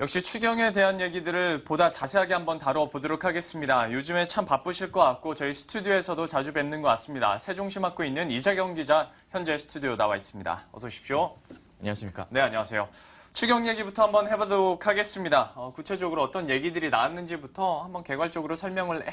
역시 추경에 대한 얘기들을 보다 자세하게 한번 다뤄보도록 하겠습니다. 요즘에 참 바쁘실 것 같고 저희 스튜디오에서도 자주 뵙는 것 같습니다. 세종시 맡고 있는 이재경 기자 현재 스튜디오 나와 있습니다. 어서 오십시오. 안녕하십니까? 네, 안녕하세요. 추경 얘기부터 한번 해보도록 하겠습니다. 구체적으로 어떤 얘기들이 나왔는지부터 한번 개괄적으로 설명을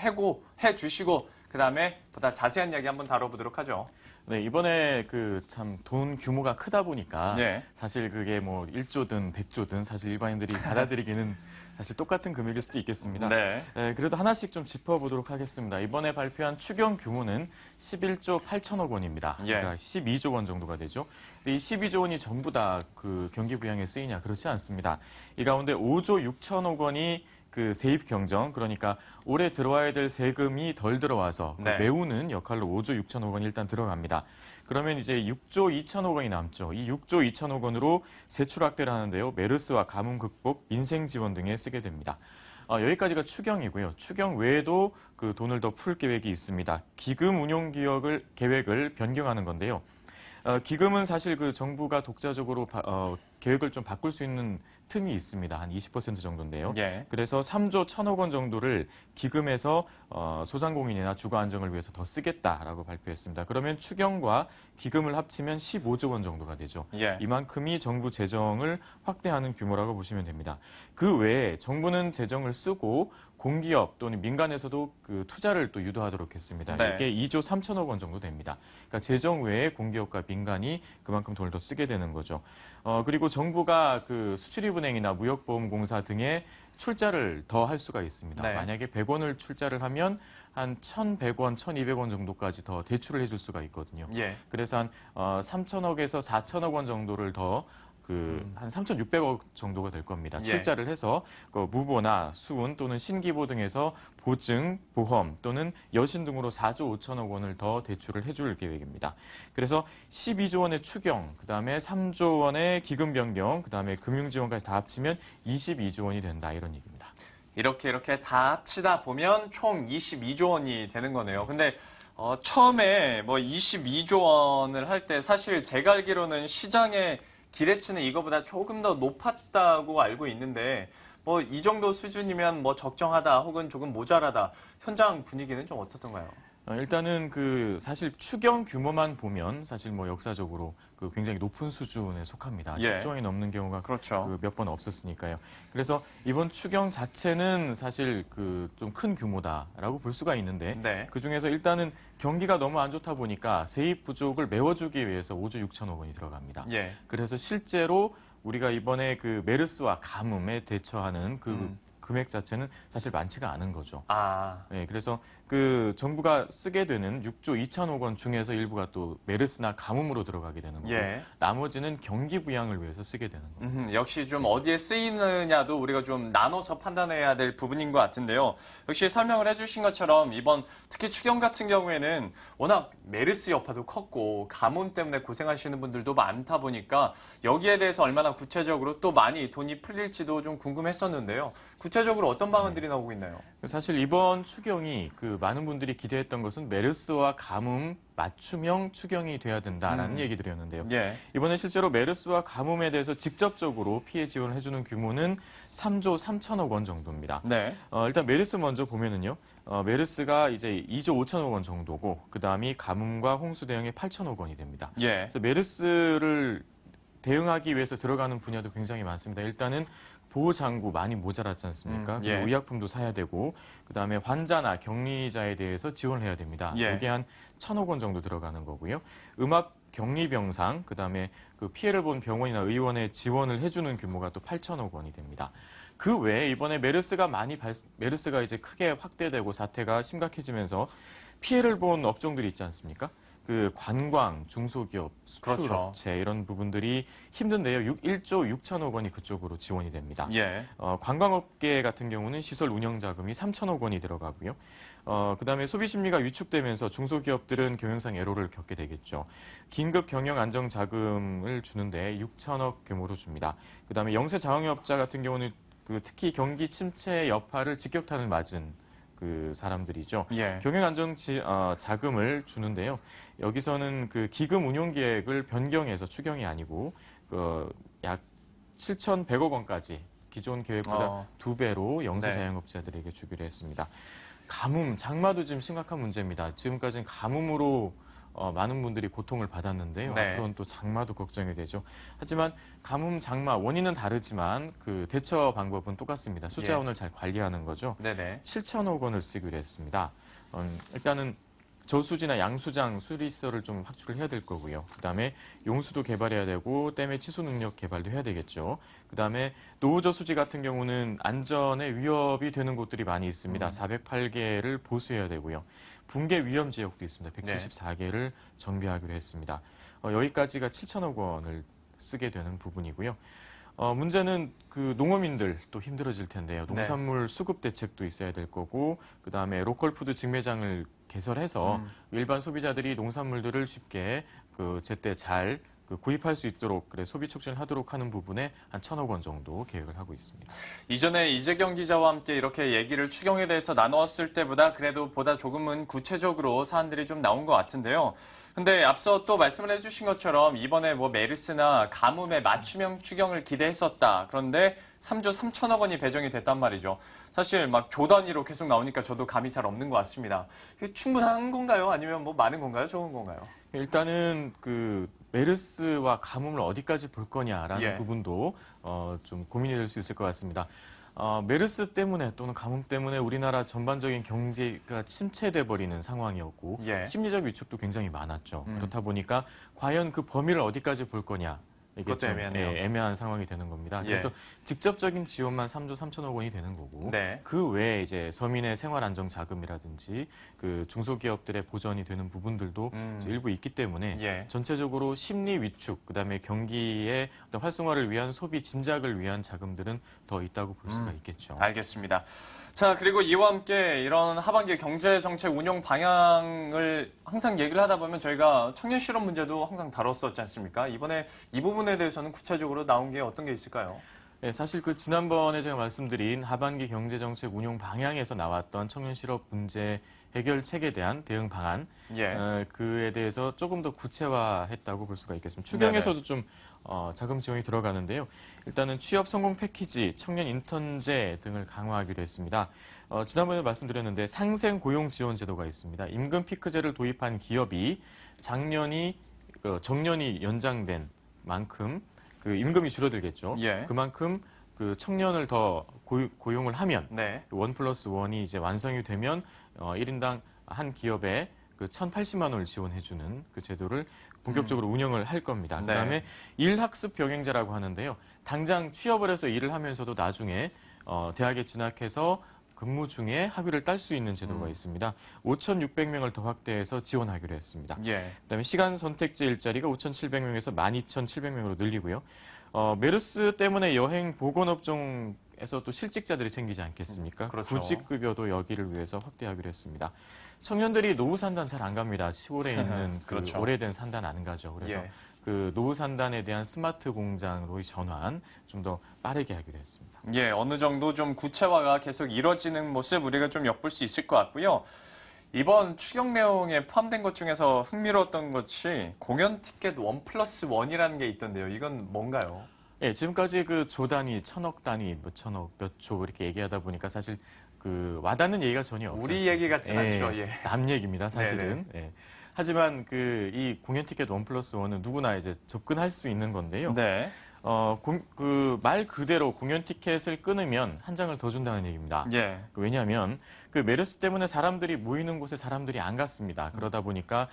해주시고 그다음에 보다 자세한 이야기 한번 다뤄보도록 하죠. 네, 이번에 참 돈 규모가 크다 보니까 네. 사실 그게 뭐 1조든 100조든 사실 일반인들이 받아들이기는 사실 똑같은 금액일 수도 있겠습니다. 네. 그래도 하나씩 좀 짚어보도록 하겠습니다. 이번에 발표한 추경 규모는 11조 8천억 원입니다. 그러니까 12조 원 정도가 되죠. 근데 이 12조 원이 전부 다 그 경기 부양에 쓰이냐? 그렇지 않습니다. 이 가운데 5조 6천억 원이 그 세입 경정, 그러니까 올해 들어와야 될 세금이 덜 들어와서 네. 메우는 역할로 5조 6천억 원이 일단 들어갑니다. 그러면 이제 6조 2천억 원이 남죠. 이 6조 2천억 원으로 세출 확대를 하는데요. 메르스와 가뭄 극복, 민생 지원 등에 쓰게 됩니다. 여기까지가 추경이고요. 추경 외에도 그 돈을 더 풀 계획이 있습니다. 기금 운용 계획을 변경하는 건데요. 기금은 사실 그 정부가 독자적으로 계획을 좀 바꿀 수 있는 틈이 있습니다. 한 20% 정도인데요. 예. 그래서 3조 1천억 원 정도를 기금에서 소상공인이나 주거 안정을 위해서 더 쓰겠다라고 발표했습니다. 그러면 추경과 기금을 합치면 15조 원 정도가 되죠. 예. 이만큼이 정부 재정을 확대하는 규모라고 보시면 됩니다. 그 외에 정부는 재정을 쓰고 공기업 또는 민간에서도 그 투자를 또 유도하도록 했습니다. 네. 이게 2조 3천억 원 정도 됩니다. 그러니까 재정 외에 공기업과 민간이 그만큼 돈을 더 쓰게 되는 거죠. 그리고 정부가 그 수출입은행이나 무역보험공사 등에 출자를 더 할 수가 있습니다. 네. 만약에 100원을 출자를 하면 한 1,100원, 1,200원 정도까지 더 대출을 해줄 수가 있거든요. 예. 그래서 한 3천억에서 4천억 원 정도를 더 한 3,600억 정도가 될 겁니다. 예. 출자를 해서 무보나 수운 또는 신기보 등에서 보증, 보험 또는 여신 등으로 4조 5천억 원을 더 대출을 해줄 계획입니다. 그래서 12조 원의 추경, 그다음에 3조 원의 기금 변경, 그다음에 금융지원까지 다 합치면 22조 원이 된다 이런 얘기입니다. 이렇게 다 합치다 보면 총 22조 원이 되는 거네요. 근데 처음에 뭐 22조 원을 할 때 사실 제가 알기로는 시장의 기대치는 이거보다 조금 더 높았다고 알고 있는데 뭐 이 정도 수준이면 뭐 적정하다 혹은 조금 모자라다. 현장 분위기는 좀 어떻던가요? 일단은 사실 추경 규모만 보면 사실 뭐 역사적으로 굉장히 높은 수준에 속합니다. 예. 10조 원이 넘는 경우가 그렇죠. 몇 번 없었으니까요. 그래서 이번 추경 자체는 사실 좀 큰 규모다라고 볼 수가 있는데 네. 그중에서 일단은 경기가 너무 안 좋다 보니까 세입 부족을 메워주기 위해서 5조 6천억 원이 들어갑니다. 예. 그래서 실제로 우리가 이번에 메르스와 가뭄에 대처하는 금액 자체는 사실 많지가 않은 거죠. 네, 그래서 정부가 쓰게 되는 6조 2천억 원 중에서 일부가 또 메르스나 가뭄으로 들어가게 되는 거고 예. 나머지는 경기 부양을 위해서 쓰게 되는 겁니다. 역시 좀 어디에 쓰이느냐도 우리가 좀 나눠서 판단해야 될 부분인 것 같은데요. 역시 설명을 해주신 것처럼 이번 특히 추경 같은 경우에는 워낙 메르스 여파도 컸고 가뭄 때문에 고생하시는 분들도 많다 보니까 여기에 대해서 얼마나 구체적으로 또 많이 돈이 풀릴지도 좀 궁금했었는데요. 구체적으로 어떤 방안들이 나오고 있나요? 사실 이번 추경이 많은 분들이 기대했던 것은 메르스와 가뭄 맞춤형 추경이 돼야 된다라는 얘기들이었는데요. 예. 이번에 실제로 메르스와 가뭄에 대해서 직접적으로 피해 지원을 해주는 규모는 3조 3천억 원 정도입니다. 네. 일단 메르스 먼저 보면은요. 메르스가 이제 2조 5천억 원 정도고 그다음이 가뭄과 홍수 대응에 8천억 원이 됩니다. 예. 그래서 메르스를 대응하기 위해서 들어가는 분야도 굉장히 많습니다. 일단은 보호장구 많이 모자랐지 않습니까? 예. 그리고 의약품도 사야 되고 그다음에 환자나 격리자에 대해서 지원을 해야 됩니다. 예. 이게 한 1,000억 원 정도 들어가는 거고요. 음압 격리병상, 그다음에 피해를 본 병원이나 의원에 지원을 해주는 규모가 또 8천억 원이 됩니다. 그 외에 이번에 메르스가 이제 크게 확대되고 사태가 심각해지면서 피해를 본 업종들이 있지 않습니까? 관광, 중소기업, 수출업체 그렇죠. 이런 부분들이 힘든데요. 1조 6천억 원이 그쪽으로 지원이 됩니다. 예. 관광업계 같은 경우는 시설 운영 자금이 3천억 원이 들어가고요. 그다음에 소비 심리가 위축되면서 중소기업들은 경영상 애로를 겪게 되겠죠. 긴급 경영 안정 자금을 주는데 6천억 규모로 줍니다. 그다음에 영세 자영업자 같은 경우는 특히 경기 침체 여파를 직격탄을 맞은 사람들이죠. 예. 경영 안정 자금을 주는데요. 여기서는 기금 운용 계획을 변경해서 추경이 아니고 약 7,100억 원까지 기존 계획보다 2배로 영세 네. 자영업자들에게 주기로 했습니다. 가뭄, 장마도 지금 심각한 문제입니다. 지금까지는 가뭄으로 많은 분들이 고통을 받았는데요. 네. 앞으로는 또 장마도 걱정이 되죠. 하지만 가뭄, 장마 원인은 다르지만 그 대처 방법은 똑같습니다. 수자원을 잘 관리하는 거죠. 네네. 7천억 원을 쓰기로 했습니다. 일단은 저수지나 양수장 수리시설을 좀 확충을 해야 될 거고요. 그다음에 용수도 개발해야 되고 댐의 치수 능력 개발도 해야 되겠죠. 그다음에 노후저수지 같은 경우는 안전에 위협이 되는 곳들이 많이 있습니다. 408개를 보수해야 되고요. 붕괴 위험 지역도 있습니다. 174개를 정비하기로 했습니다. 여기까지가 7천억 원을 쓰게 되는 부분이고요. 문제는 그 농어민들 또 힘들어질 텐데요. 농산물 수급 대책도 있어야 될 거고, 그 다음에 로컬푸드 직매장을 개설해서 일반 소비자들이 농산물들을 쉽게 제때 잘 구입할 수 있도록 소비 촉진을 하도록 하는 부분에 한 1,000억 원 정도 계획을 하고 있습니다. 이전에 이재경 기자와 함께 이렇게 얘기를 추경에 대해서 나누었을 때보다 그래도 보다 조금은 구체적으로 사안들이 좀 나온 것 같은데요. 근데 앞서 또 말씀을 해주신 것처럼 이번에 뭐 메르스나 가뭄에 맞춤형 추경을 기대했었다. 그런데 3조 3천억 원이 배정이 됐단 말이죠. 사실 막 조 단위로 계속 나오니까 저도 감이 잘 없는 것 같습니다. 이게 충분한 건가요? 아니면 뭐 많은 건가요? 적은 건가요? 일단은 메르스와 가뭄을 어디까지 볼 거냐라는 예. 부분도 좀 고민이 될 수 있을 것 같습니다. 메르스 때문에 또는 가뭄 때문에 우리나라 전반적인 경제가 침체돼 버리는 상황이었고 예. 심리적 위축도 굉장히 많았죠. 그렇다 보니까 과연 그 범위를 어디까지 볼 거냐. 이게 그것도 좀 애매하네요. 애매한 상황이 되는 겁니다. 예. 그래서 직접적인 지원만 3조 3천억 원이 되는 거고 네. 그 외에 이제 서민의 생활 안정 자금이라든지 그 중소기업들의 보전이 되는 부분들도 이제 일부 있기 때문에 예. 전체적으로 심리 위축 그다음에 경기의 어떤 활성화를 위한 소비 진작을 위한 자금들은 더 있다고 볼 수가 있겠죠. 알겠습니다. 자, 그리고 이와 함께 이런 하반기 경제정책 운용 방향을 항상 얘기를 하다 보면 저희가 청년 실업 문제도 항상 다뤘었지 않습니까? 이번에 이 부분에 대해서는 구체적으로 나온 게 어떤 게 있을까요? 네, 사실 지난번에 제가 말씀드린 하반기 경제정책 운용 방향에서 나왔던 청년 실업 문제 해결책에 대한 대응 방안, 예. 그에 대해서 조금 더 구체화했다고 볼 수가 있겠습니다. 추경에서도 좀 자금 지원이 들어가는데요. 일단은 취업 성공 패키지, 청년 인턴제 등을 강화하기로 했습니다. 지난번에 말씀드렸는데 상생 고용 지원 제도가 있습니다. 임금 피크제를 도입한 기업이 정년이 연장된 만큼 임금이 줄어들겠죠. 예. 그만큼 청년을 더 고용을 하면 네. 1+1이 이제 완성이 되면 1인당 한 기업에 1,080만 원을 지원해주는 그 제도를 본격적으로 운영을 할 겁니다. 네. 그다음에 일학습 병행자라고 하는데요. 당장 취업을 해서 일을 하면서도 나중에 대학에 진학해서 근무 중에 학위를 딸 수 있는 제도가 있습니다. 5,600명을 더 확대해서 지원하기로 했습니다. 예. 그다음에 시간 선택제 일자리가 5,700명에서 12,700명으로 늘리고요. 메르스 때문에 여행 보건업종에서 또 실직자들이 생기지 않겠습니까? 그렇죠. 구직급여도 여기를 위해서 확대하기로 했습니다. 청년들이 노후 산단 잘 안 갑니다. 시골에 있는 그렇죠. 오래된 산단 안 가죠. 그래서 예. 노후 산단에 대한 스마트 공장으로의 전환 좀 더 빠르게 하기로 했습니다. 예, 어느 정도 좀 구체화가 계속 이뤄지는 모습 우리가 좀 엿볼 수 있을 것 같고요. 이번 추경 내용에 포함된 것 중에서 흥미로웠던 것이 공연 티켓 1+1이라는 게 있던데요. 이건 뭔가요? 예, 지금까지 조 단위, 1,000억 단위, 몇 천억, 몇 조 이렇게 얘기하다 보니까 사실 와닿는 얘기가 전혀 없어요. 우리 얘기 같진 않죠. 예. 남 얘기입니다, 사실은. 예. 하지만 이 공연 티켓 1+1은 누구나 이제 접근할 수 있는 건데요. 네. 말 그대로 공연 티켓을 끊으면 한 장을 더 준다는 얘기입니다. 예. 왜냐하면 메르스 때문에 사람들이 모이는 곳에 사람들이 안 갔습니다. 그러다 보니까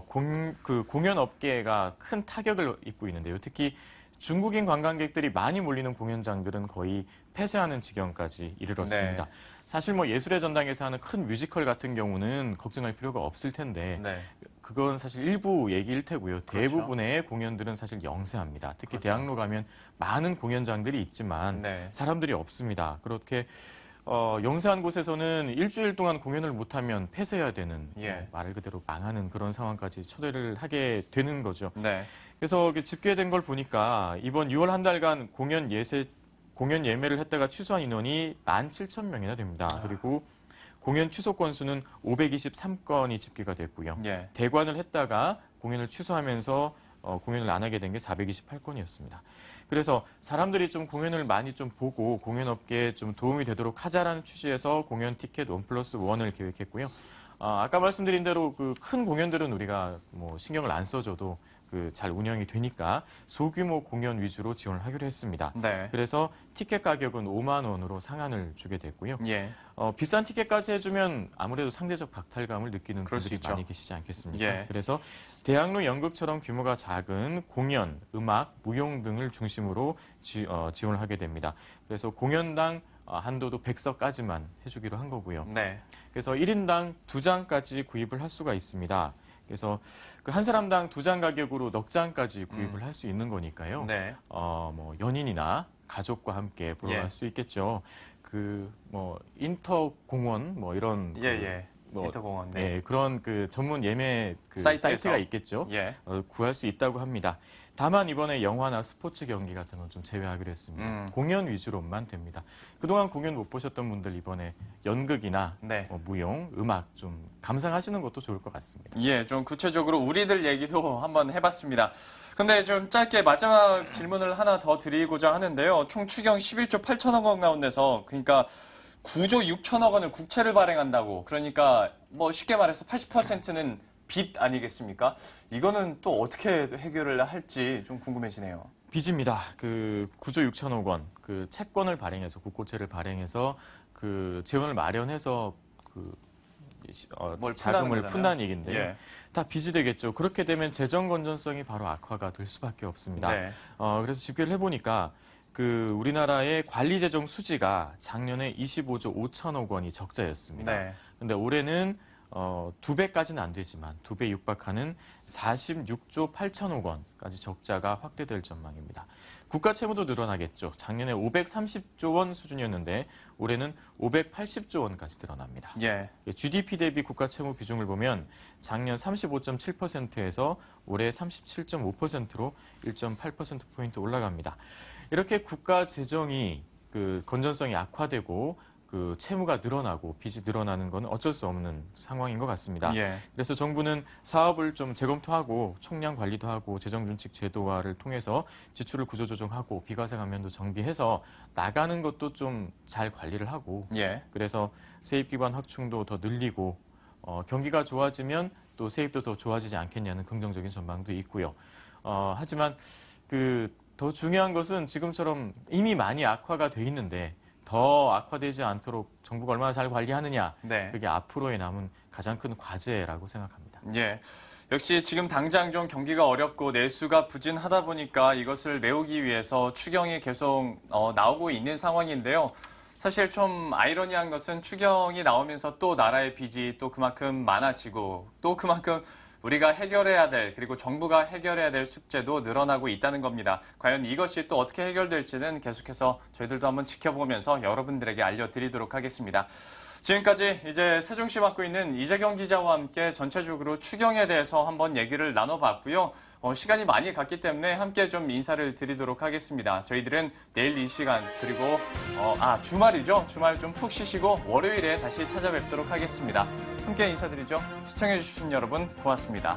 공연 업계가 큰 타격을 입고 있는데요. 특히 중국인 관광객들이 많이 몰리는 공연장들은 거의 폐쇄하는 지경까지 이르렀습니다. 네. 사실 예술의 전당에서 하는 큰 뮤지컬 같은 경우는 걱정할 필요가 없을 텐데 네. 그건 사실 일부 얘기일 테고요. 그렇죠. 대부분의 공연들은 사실 영세합니다. 특히 그렇죠. 대학로 가면 많은 공연장들이 있지만 네. 사람들이 없습니다. 그렇게 영세한 곳에서는 일주일 동안 공연을 못하면 폐쇄해야 되는 예. 말 그대로 망하는 그런 상황까지 초래를 하게 되는 거죠. 네. 그래서 집계된 걸 보니까 이번 6월 한 달간 공연 예매를 했다가 취소한 인원이 17,000명이나 됩니다. 그리고 공연 취소 건수는 523건이 집계가 됐고요. 예. 대관을 했다가 공연을 취소하면서 공연을 안 하게 된 게 428건이었습니다. 그래서 사람들이 좀 공연을 많이 좀 보고 공연업계에 좀 도움이 되도록 하자라는 취지에서 공연 티켓 1+1을 계획했고요. 아까 말씀드린 대로 그 큰 공연들은 우리가 뭐 신경을 안 써줘도 그 잘 운영이 되니까 소규모 공연 위주로 지원을 하기로 했습니다. 네. 그래서 티켓 가격은 5만 원으로 상한을 주게 됐고요. 예. 비싼 티켓까지 해주면 아무래도 상대적 박탈감을 느끼는 그럴 수 분들이 있죠. 많이 계시지 않겠습니까? 예. 그래서 대학로 연극처럼 규모가 작은 공연, 음악, 무용 등을 중심으로 지원을 하게 됩니다. 그래서 공연당 한도도 100석까지만 해주기로 한 거고요. 네. 그래서 1인당 2장까지 구입을 할 수가 있습니다. 그래서 그 한 사람당 2장 가격으로 넉 장까지 구입을 할 수 있는 거니까요. 네. 뭐 연인이나 가족과 함께 보러 예. 갈 수 있겠죠. 그 뭐 인터공원 뭐 이런 예, 예. 뭐 인터공원. 네. 예, 그런 그 전문 예매 그 사이트에서? 사이트가 있겠죠. 예. 구할 수 있다고 합니다. 다만 이번에 영화나 스포츠 경기 같은 건 좀 제외하기로 했습니다. 공연 위주로만 됩니다. 그동안 공연 못 보셨던 분들 이번에 연극이나 네. 무용, 음악 좀 감상하시는 것도 좋을 것 같습니다. 예, 좀 구체적으로 우리들 얘기도 한번 해봤습니다. 근데 좀 짧게 마지막 질문을 하나 더 드리고자 하는데요. 총 추경 11조 8천억 원 가운데서 그러니까 9조 6천억 원을 국채를 발행한다고. 그러니까 뭐 쉽게 말해서 80%는 빚 아니겠습니까? 이거는 또 어떻게 해결을 할지 좀 궁금해지네요. 빚입니다. 그 9조 6천억 원, 그 채권을 발행해서 국고채를 발행해서 그 재원을 마련해서 그 뭘 자금을 푼다는 푼다는 얘기인데요. 예. 다 빚이 되겠죠. 그렇게 되면 재정 건전성이 바로 악화가 될 수밖에 없습니다. 네. 그래서 집계를 해보니까 그 우리나라의 관리 재정 수지가 작년에 25조 5천억 원이 적자였습니다. 네. 근데 올해는 2배까지는 안 되지만 2배 육박하는 46조 8천억 원까지 적자가 확대될 전망입니다. 국가 채무도 늘어나겠죠. 작년에 530조 원 수준이었는데 올해는 580조 원까지 늘어납니다. 예. GDP 대비 국가 채무 비중을 보면 작년 35.7%에서 올해 37.5%로 1.8%포인트 올라갑니다. 이렇게 국가 재정이 그 건전성이 악화되고 그 채무가 늘어나고 빚이 늘어나는 건 어쩔 수 없는 상황인 것 같습니다. 예. 그래서 정부는 사업을 좀 재검토하고 총량 관리도 하고 재정준칙 제도화를 통해서 지출을 구조조정하고 비과세 감면도 정비해서 나가는 것도 좀 잘 관리를 하고 예. 그래서 세입기관 확충도 더 늘리고 경기가 좋아지면 또 세입도 더 좋아지지 않겠냐는 긍정적인 전망도 있고요. 하지만 그 더 중요한 것은 지금처럼 이미 많이 악화가 돼 있는데 더 악화되지 않도록 정부가 얼마나 잘 관리하느냐. 네. 그게 앞으로의 남은 가장 큰 과제라고 생각합니다. 예. 역시 지금 당장 좀 경기가 어렵고 내수가 부진하다 보니까 이것을 메우기 위해서 추경이 계속 나오고 있는 상황인데요. 사실 좀 아이러니한 것은 추경이 나오면서 또 나라의 빚이 또 그만큼 많아지고 또 그만큼 우리가 해결해야 될 그리고 정부가 해결해야 될 숙제도 늘어나고 있다는 겁니다. 과연 이것이 또 어떻게 해결될지는 계속해서 저희들도 한번 지켜보면서 여러분들에게 알려드리도록 하겠습니다. 지금까지 이제 세종시 맡고 있는 이재경 기자와 함께 전체적으로 추경에 대해서 한번 얘기를 나눠봤고요. 시간이 많이 갔기 때문에 함께 좀 인사를 드리도록 하겠습니다. 저희들은 내일 이 시간 그리고 주말이죠. 주말 좀 푹 쉬시고 월요일에 다시 찾아뵙도록 하겠습니다. 함께 인사드리죠. 시청해주신 여러분 고맙습니다.